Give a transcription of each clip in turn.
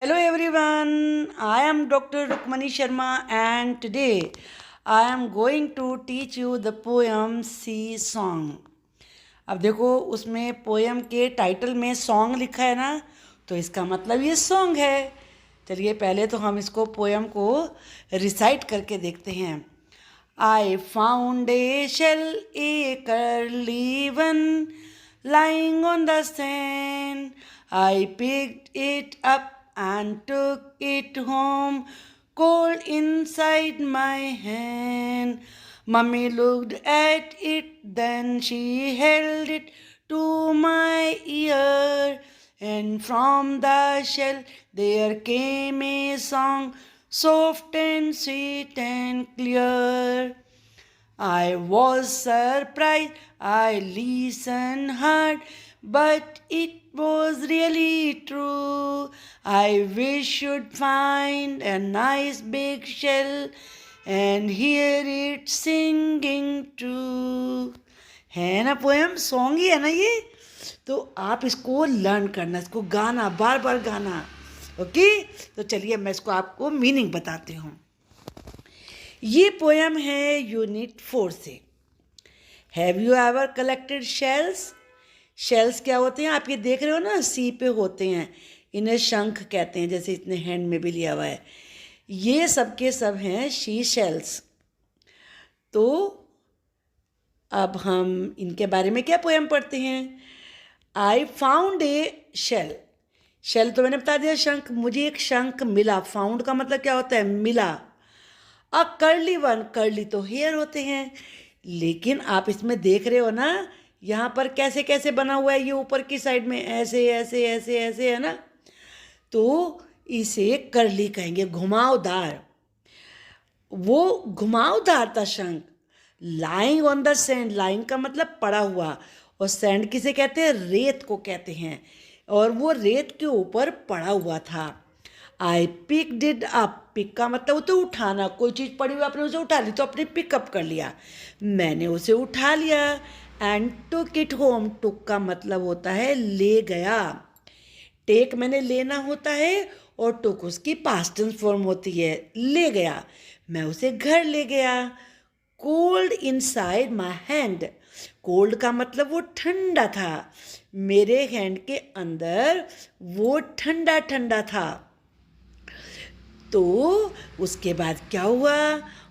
Hello everyone, I am Dr. Rukmani Sharma and today I am going to teach you the poem Sea Song. अब देखो उसमें poem के title में song लिखा है ना, तो इसका मतलब ये सॉन्ग है। चलिए पहले तो हम इसको पोएम को रिसाइट करके देखते हैं। I found a shell, a curly one, lying on the sand. I picked it up and took it home, cold inside my hand. Mummy looked at it, then she held it to my ear, and from the shell there came a song, soft and sweet and clear. I was surprised, I listened hard, but it was really true. I wish you'd find a nice big shell and hear it singing too. है ना poem, song ही है ना ये। तो आप इसको learn करना, इसको गाना, बार बार गाना। ओके, तो चलिए मैं इसको आपको मीनिंग बताती हूँ। ये पोएम है यूनिट 4 से। Have you ever collected shells? Shells क्या होते हैं, आप ये देख रहे हो ना, सी पे होते हैं, इन्हें शंख कहते हैं, जैसे इतने हैंड में भी लिया हुआ है। ये सब के सब हैं शी शेल्स। तो अब हम इनके बारे में क्या पोएम पढ़ते हैं। I found a shell. Shell तो मैंने बता दिया, शंख। मुझे एक शंख मिला। फाउंड का मतलब क्या होता है, मिला। अ कर्ली वन, कर्ली तो हेयर होते हैं, लेकिन आप इसमें देख रहे हो ना, यहाँ पर कैसे कैसे बना हुआ है, ये ऊपर की साइड में ऐसे ऐसे ऐसे ऐसे है ना, तो इसे कर्ली कहेंगे, घुमावदार। वो घुमावदार था शंख। Lying on the sand, lying का मतलब पड़ा हुआ, और सैंड किसे कहते हैं, रेत को कहते हैं, और वो रेत के ऊपर पड़ा हुआ था। I pick did up, pick का मतलब होता है उठाना, कोई चीज़ पड़ी हुई आपने उसे उठा ली तो आपने पिकअप कर लिया, मैंने उसे उठा लिया। एंड टुक इट होम, टुक का मतलब होता है ले गया। टेक मैंने लेना होता है, और टुक उसकी पास्ट टेंस फॉर्म होती है, ले गया, मैं उसे घर ले गया। Cold inside my hand, cold का मतलब वो ठंडा था, मेरे हैंड के अंदर वो ठंडा ठंडा था। तो उसके बाद क्या हुआ,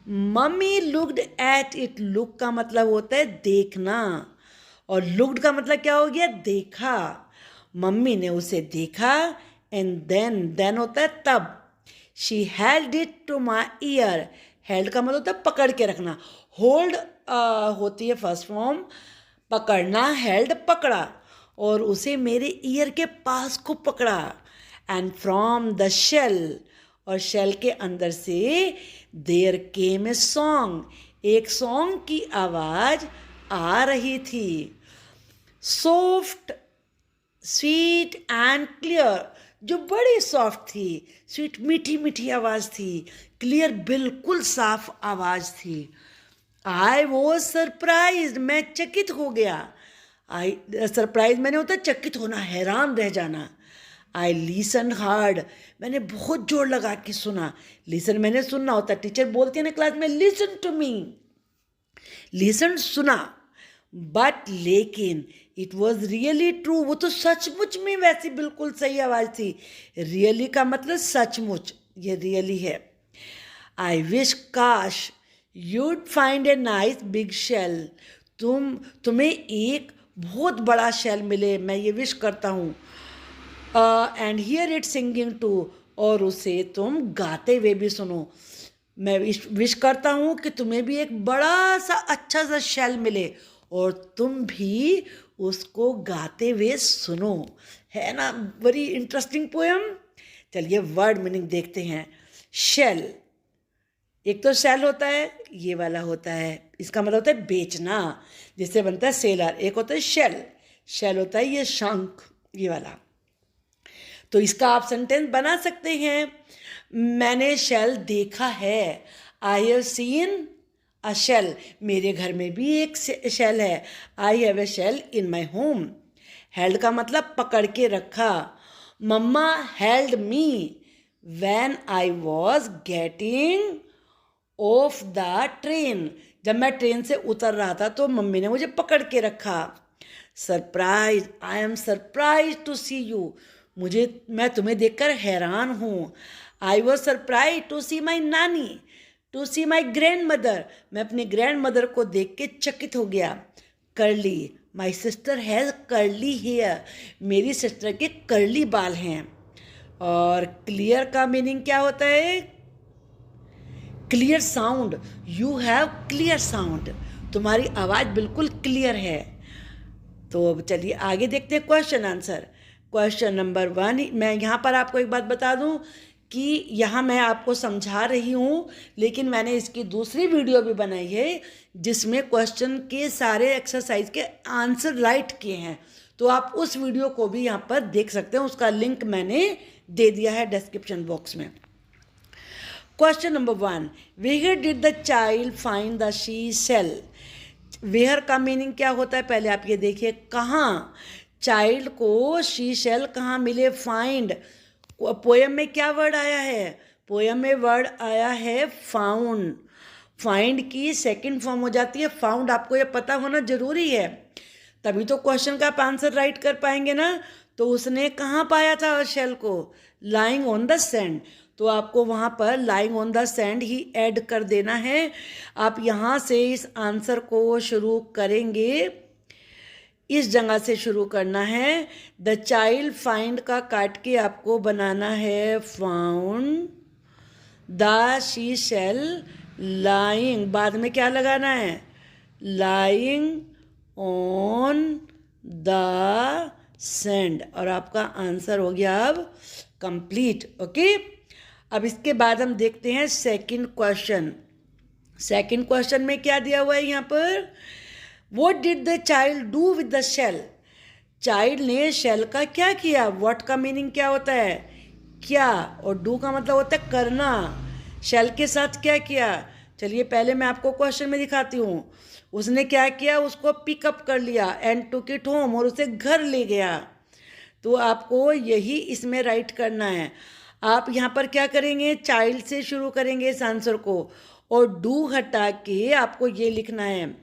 mummy looked at it. Look का मतलब होता है देखना, और लुक्ड का मतलब क्या हो गया, देखा। मम्मी ने उसे देखा, एंड देन होता है तब। She held it to my ear. Held का मतलब होता है पकड़ के रखना। होल्ड होती है फर्स्ट फॉर्म, पकड़ना, हेल्ड पकड़ा, और उसे मेरे ईयर के पास को पकड़ा। एंड फ्रॉम द शेल, और शेल के अंदर से देयर केम ए सॉन्ग, एक सॉन्ग की आवाज आ रही थी। सॉफ्ट स्वीट एंड क्लियर, जो बड़ी सॉफ्ट थी, स्वीट मीठी मीठी आवाज थी, क्लियर बिल्कुल साफ आवाज थी। आई वॉज सरप्राइज, मैं चकित हो गया। आई सरप्राइज मैंने होता है चकित होना, हैरान रह जाना। आई लिसन हार्ड, मैंने बहुत जोर लगा के सुना। लिसन मैंने सुनना होता है, टीचर बोलती है ना क्लास में, लिसन टू मी, लिसन सुना। बट लेकिन इट वॉज रियली ट्रू, वो तो सचमुच में वैसी बिल्कुल सही आवाज़ थी। रियली का मतलब सचमुच, ये रियली है। आई विश, काश, you'd find a nice big shell, तुम्हें एक बहुत बड़ा शेल मिले, मैं ये विश करता हूँ। And hear it singing too, और उसे तुम गाते हुए भी सुनो। मैं विश करता हूँ कि तुम्हें भी एक बड़ा सा अच्छा सा शेल मिले, और तुम भी उसको गाते हुए सुनो। है ना बड़ी इंटरेस्टिंग पोएम। चलिए वर्ड मीनिंग देखते हैं। शेल, एक तो शेल होता है, ये वाला होता है, इसका मतलब होता है बेचना, जिससे बनता है सेलर। एक होता है शेल, शेल होता है ये शंख, ये वाला। तो इसका आप सेंटेंस बना सकते हैं, मैंने शेल देखा है। I have seen a shell, मेरे घर में भी एक शेल है। I have a shell in my home. Held का मतलब पकड़ के रखा। Mumma held me when I was getting off the train. जब मैं ट्रेन से उतर रहा था तो मम्मी ने मुझे पकड़ के रखा। Surprise, I am surprise to see you. मैं तुम्हें देखकर हैरान हूँ। I was surprise to see my nani, to see my grandmother. मैं अपनी ग्रैंड मदर को देख के चकित हो गया। Curly, my sister has curly hair. मेरी सिस्टर के कर्ली बाल हैं। और क्लियर का मीनिंग क्या होता है? Clear sound. You have clear sound. तुम्हारी आवाज़ बिल्कुल क्लियर है। तो अब चलिए आगे देखते हैं क्वेश्चन आंसर। क्वेश्चन नंबर 1, मैं यहाँ पर आपको एक बात बता दूँ कि यहाँ मैं आपको समझा रही हूँ, लेकिन मैंने इसकी दूसरी वीडियो भी बनाई है जिसमें क्वेश्चन के सारे एक्सरसाइज के आंसर राइट किए हैं। तो आप उस वीडियो को भी यहाँ पर देख सकते हैं, उसका लिंक मैंने दे दिया है डिस्क्रिप्शन बॉक्स में। Question number 1, where did the child find the she shell. Where का मीनिंग क्या होता है पहले आप ये देखिए, कहाँ चाइल्ड को शी शेल कहाँ मिले। फाइंड, पोयम में क्या वर्ड आया है? पोयम में वर्ड आया है फाउंड। फाइंड की सेकंड फॉर्म हो जाती है फाउंड। आपको ये पता होना जरूरी है, तभी तो क्वेश्चन का आप आंसर राइट कर पाएंगे ना। तो उसने कहाँ पाया था शेल को? Lying on the sand. तो आपको वहाँ पर lying on the sand he add कर देना है। आप यहाँ से इस आंसर को शुरू करेंगे, इस जगह से शुरू करना है। द चाइल्ड फाइंड का काट के आपको बनाना है found the she shell lying, बाद में क्या लगाना है? Lying on the sand. और आपका आंसर हो गया अब कंप्लीट। ओके, अब इसके बाद हम देखते हैं सेकंड क्वेश्चन। सेकंड क्वेश्चन में क्या दिया हुआ है यहाँ पर? What did the child do with the shell? Child ने शेल का क्या किया? वॉट का मीनिंग क्या होता है? क्या, और डू का मतलब होता है करना। शेल के साथ क्या किया? चलिए पहले मैं आपको क्वेश्चन में दिखाती हूँ। उसने क्या किया? उसको पिकअप कर लिया एंड टुक इट होम, और उसे घर ले गया। तो आपको यही इसमें राइट करना है। आप यहाँ पर क्या करेंगे? चाइल्ड से शुरू करेंगे इस आंसर को, और डू हटा के आपको ये लिखना है,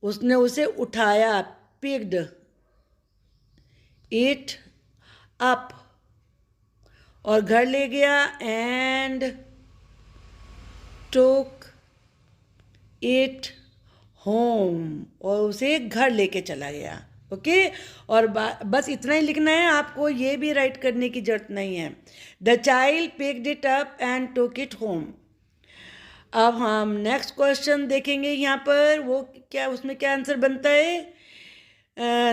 उसने उसे उठाया, पिक्ड इट अप, और घर ले गया एंड टुक इट होम, और उसे घर लेके चला गया। ओके, और बस इतना ही लिखना है, आपको ये भी राइट करने की जरूरत नहीं है। The child picked it up and took it home. अब हम नेक्स्ट क्वेश्चन देखेंगे यहाँ पर, वो क्या, उसमें क्या आंसर बनता है।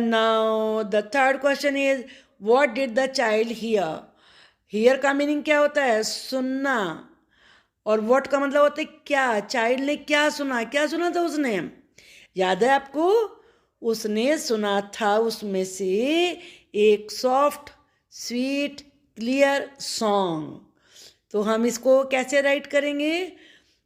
Now the third question is what did the child here. Here का मीनिंग क्या होता है? सुनना। और व्हाट का मतलब होता है क्या। चाइल्ड ने क्या सुना? क्या सुना था उसने? याद है आपको? उसने सुना था उसमें से एक सॉफ्ट स्वीट क्लियर सॉन्ग। तो हम इसको कैसे राइट करेंगे?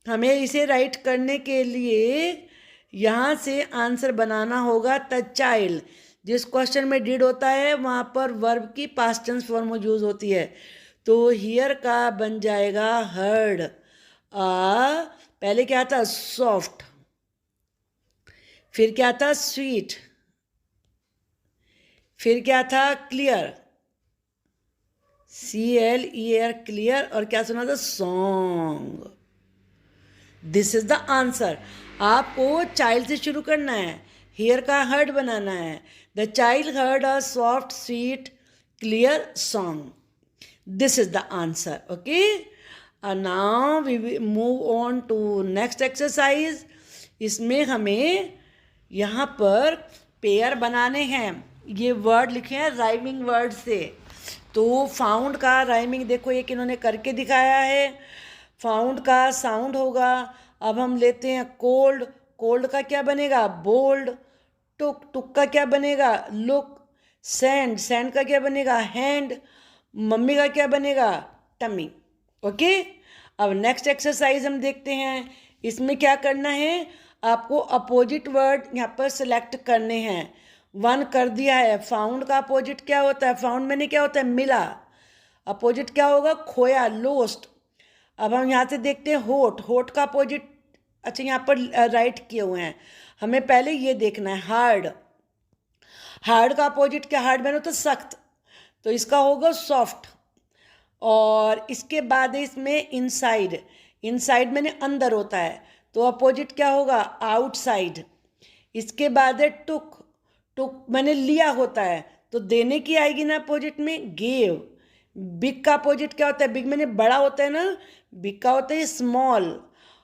हमें इसे राइट करने के लिए यहाँ से आंसर बनाना होगा द चाइल्ड। जिस क्वेश्चन में डिड होता है वहाँ पर वर्ब की पास्ट टेंस फॉर्म यूज होती है। तो हियर का बन जाएगा हर्ड। पहले क्या था? सॉफ्ट, फिर क्या था? स्वीट, फिर क्या था? क्लियर, CLER क्लियर, और क्या सुना था? Song. This is the answer. आपको चाइल्ड से शुरू करना है, हियर का हर्ड बनाना है। The child heard a soft sweet clear song. This is the answer. Okay, now we move on to next exercise. इसमें हमें यहाँ पर पेयर बनाने हैं। ये वर्ड लिखे हैं राइमिंग वर्ड से। तो फाउंड का राइमिंग देखो, एक इन्होंने करके दिखाया है। फाउंड का साउंड होगा। अब हम लेते हैं कोल्ड। कोल्ड का क्या बनेगा? बोल्ड। टुक, टुक का क्या बनेगा? लुक। सैंड, सैंड का क्या बनेगा? हैंड। मम्मी का क्या बनेगा? टमी। ओके, अब नेक्स्ट एक्सरसाइज हम देखते हैं। इसमें क्या करना है? आपको अपोजिट वर्ड यहाँ पर सिलेक्ट करने हैं। 1 कर दिया है। फाउंड का अपोजिट क्या होता है? फाउंड मैंने क्या होता है? मिला। अपोजिट क्या होगा, खोया, लोस्ट। अब हम यहाँ से देखते हैं होठ, होठ का अपोजिट, अच्छा यहाँ पर राइट किए हुए हैं, हमें पहले ये देखना है हार्ड। हार्ड का अपोजिट क्या, हार्ड मैंने तो सख्त, तो इसका होगा सॉफ्ट। और इसके बाद इसमें इनसाइड, इनसाइड मैंने अंदर होता है, तो अपोजिट क्या होगा, आउटसाइड। इसके बाद है टुक, टुक मैंने लिया होता है, तो देने की आएगी ना अपोजिट में, गेव। बिग का अपोजिट क्या होता है, बिग मैंने बड़ा होता है ना, बिग का होता है स्मॉल।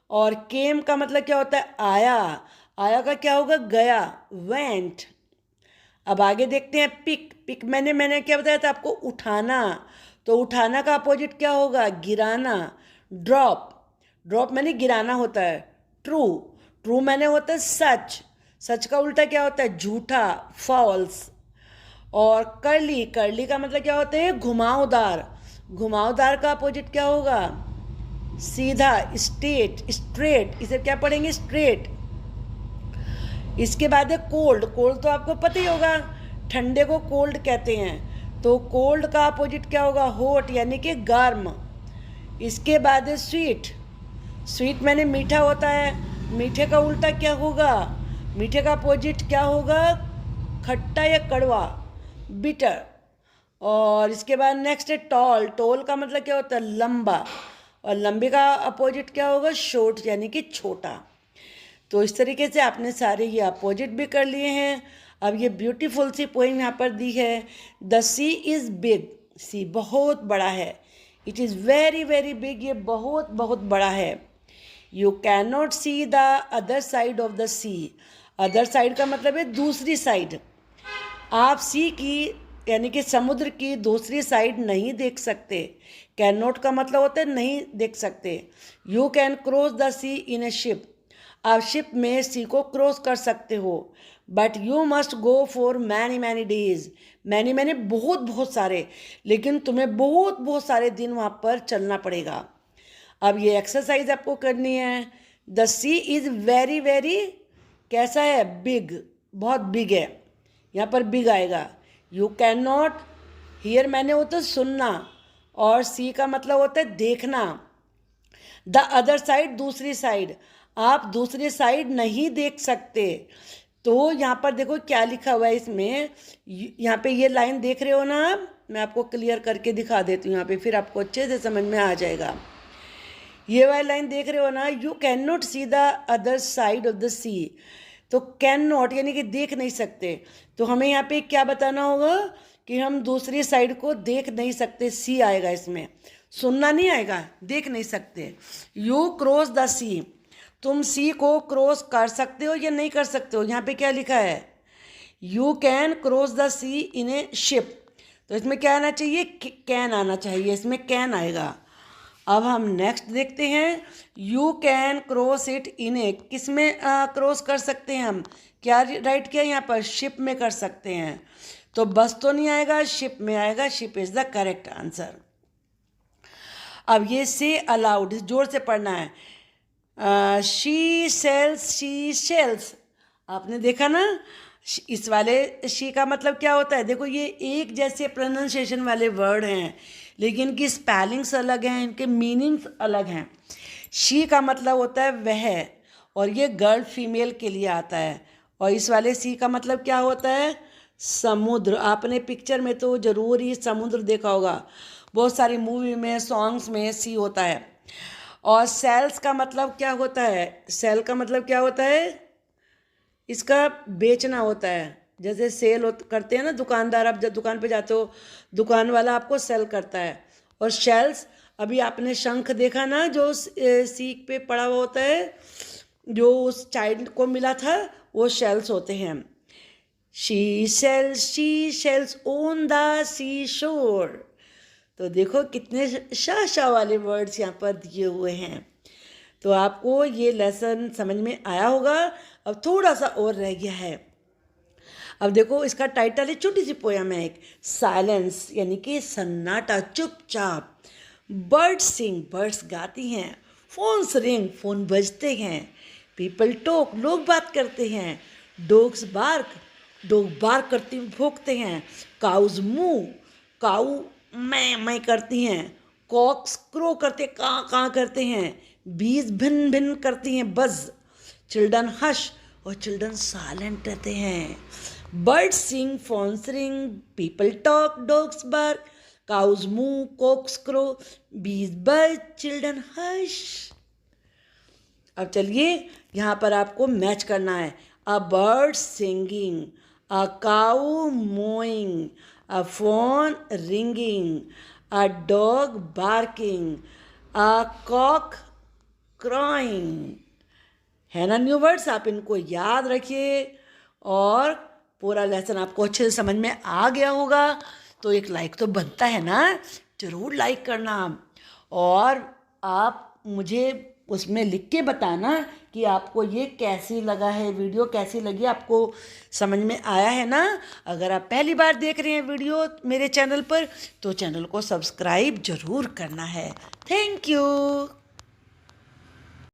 और केम का मतलब क्या होता है, आया, आया का क्या होगा, गया, वेंट। अब आगे देखते हैं पिक, पिक मैंने क्या बताया था आपको, उठाना, तो उठाना का अपोजिट क्या होगा, गिराना। ड्रॉप, ड्रॉप मैंने गिराना होता है। ट्रू, ट्रू मैंने होता है सच, सच का उल्टा क्या होता है, झूठा, फॉल्स। और कर्ली, कर्ली का मतलब क्या होता है, घुमावदार, घुमावदार का अपोजिट क्या होगा, सीधा, स्ट्रेट, स्ट्रेट, इसे क्या पढ़ेंगे, स्ट्रेट। इसके बाद है कोल्ड, कोल्ड तो आपको पता ही होगा, ठंडे को कोल्ड कहते हैं, तो कोल्ड का अपोजिट क्या होगा, हॉट यानी कि गर्म। इसके बाद है स्वीट, स्वीट मैंने मीठा होता है, मीठे का उल्टा क्या होगा, मीठे का अपोजिट क्या होगा, खट्टा या कड़वा, बिटर। और इसके बाद नेक्स्ट है टॉल, टॉल का मतलब क्या होता है, लंबा, और लंबे का अपोजिट क्या होगा, शॉर्ट यानी कि छोटा। तो इस तरीके से आपने सारे ये अपोजिट भी कर लिए हैं। अब ये ब्यूटीफुल सी पोइम यहाँ पर दी है, the sea is big, sea बहुत बड़ा है, it is very very big, ये बहुत बहुत बड़ा है। You can not see the other side of the sea, other side का मतलब है दूसरी साइड, आप सी की यानी कि समुद्र की दूसरी साइड नहीं देख सकते। कैन नॉट का मतलब होता है नहीं देख सकते। You can cross the sea in a ship, आप शिप में सी को क्रॉस कर सकते हो, but you must go for many many days, many मैंने बहुत बहुत सारे, लेकिन तुम्हें बहुत बहुत सारे दिन वहाँ पर चलना पड़ेगा। अब ये एक्सरसाइज आपको करनी है, the sea is very very कैसा है, बिग, बहुत बिग है, यहाँ पर बिग आएगा। यू कैन नॉट, हियर मैंने होता है सुनना, और सी का मतलब होता है देखना। द अदर साइड दूसरी साइड, आप दूसरी साइड नहीं देख सकते। तो यहाँ पर देखो क्या लिखा हुआ है इसमें, यहाँ पे ये लाइन देख रहे हो ना आप, मैं आपको क्लियर करके दिखा देती हूँ यहाँ पे, फिर आपको अच्छे से समझ में आ जाएगा। ये वाली लाइन देख रहे हो ना, you can not see the other side of the sea, तो कैन नॉट यानी कि देख नहीं सकते, तो हमें यहाँ पे क्या बताना होगा कि हम दूसरी साइड को देख नहीं सकते, सी आएगा इसमें, सुनना नहीं आएगा, देख नहीं सकते। यू क्रॉस द सी, तुम सी को क्रॉस कर सकते हो या नहीं कर सकते हो, यहाँ पे क्या लिखा है, you can cross the sea in a ship, तो इसमें क्या आना चाहिए, कैन आना चाहिए, इसमें कैन आएगा। अब हम नेक्स्ट देखते हैं, you can cross it in a, किस में क्रॉस कर सकते हैं हम, क्या राइट किया यहाँ पर, शिप में कर सकते हैं, तो बस तो नहीं आएगा, शिप में आएगा, ship is the correct answer. अब ये से अलाउड, जोर से पढ़ना है, शी सेल्स, शी सेल्स, आपने देखा ना, इस वाले शी का मतलब क्या होता है, देखो ये एक जैसे प्रोनाउंसिएशन वाले वर्ड हैं, लेकिन इनकी स्पेलिंग्स अलग हैं, इनके मीनिंग्स अलग हैं। शी का मतलब होता है वह, और ये गर्ल फीमेल के लिए आता है, और इस वाले सी का मतलब क्या होता है, समुद्र। आपने पिक्चर में तो ज़रूर ही समुद्र देखा होगा, बहुत सारी मूवी में, सॉन्ग्स में सी होता है। और सेल्स का मतलब क्या होता है, सेल का मतलब क्या होता है, इसका बेचना होता है, जैसे सेल करते हैं ना दुकानदार, आप जब दुकान पे जाते हो, दुकान वाला आपको सेल करता है। और शेल्स, अभी आपने शंख देखा ना जो सीख पे पड़ा हुआ होता है, जो उस चाइल्ड को मिला था, वो शेल्स होते हैं। शी सेल्स ऑन द सी शोर, तो देखो कितने शाह वाले वर्ड्स यहाँ पर दिए हुए हैं। तो आपको ये लेसन समझ में आया होगा, अब थोड़ा सा और रह गया है। अब देखो इसका टाइटल है, छोटी सी पोयम है एक, साइलेंस यानी कि सन्नाटा, चुपचाप। बर्ड्स सिंग, बर्ड्स गाती हैं। फोन्स रिंग, फोन बजते हैं। पीपल टॉक, लोग बात करते हैं। डॉग्स बार्क, डॉग बार्क करते भौंकते हैं। काउज मूव, काऊ मैं करती हैं, कॉक्स क्रो करते kaa करते हैं, बीज भिन भिन करती हैं बज, चिल्ड्रन हश और चिल्ड्रन साइलेंट रहते हैं, birds sing phones ring, people talk dogs bark, cows moo cocks crow, bees buzz children hush. अब चलिए यहाँ पर आपको मैच करना है, a bird singing, a cow mooing, a phone ringing, a dog barking, a cock crowing. है ना new words, आप इनको याद रखिए और पूरा लेसन आपको अच्छे से समझ में आ गया होगा। तो एक लाइक तो बनता है ना, ज़रूर लाइक करना। और आप मुझे उसमें लिख के बताना कि आपको ये कैसी लगा है, वीडियो कैसी लगी, आपको समझ में आया है ना। अगर आप पहली बार देख रहे हैं वीडियो मेरे चैनल पर तो चैनल को सब्सक्राइब ज़रूर करना है। Thank you.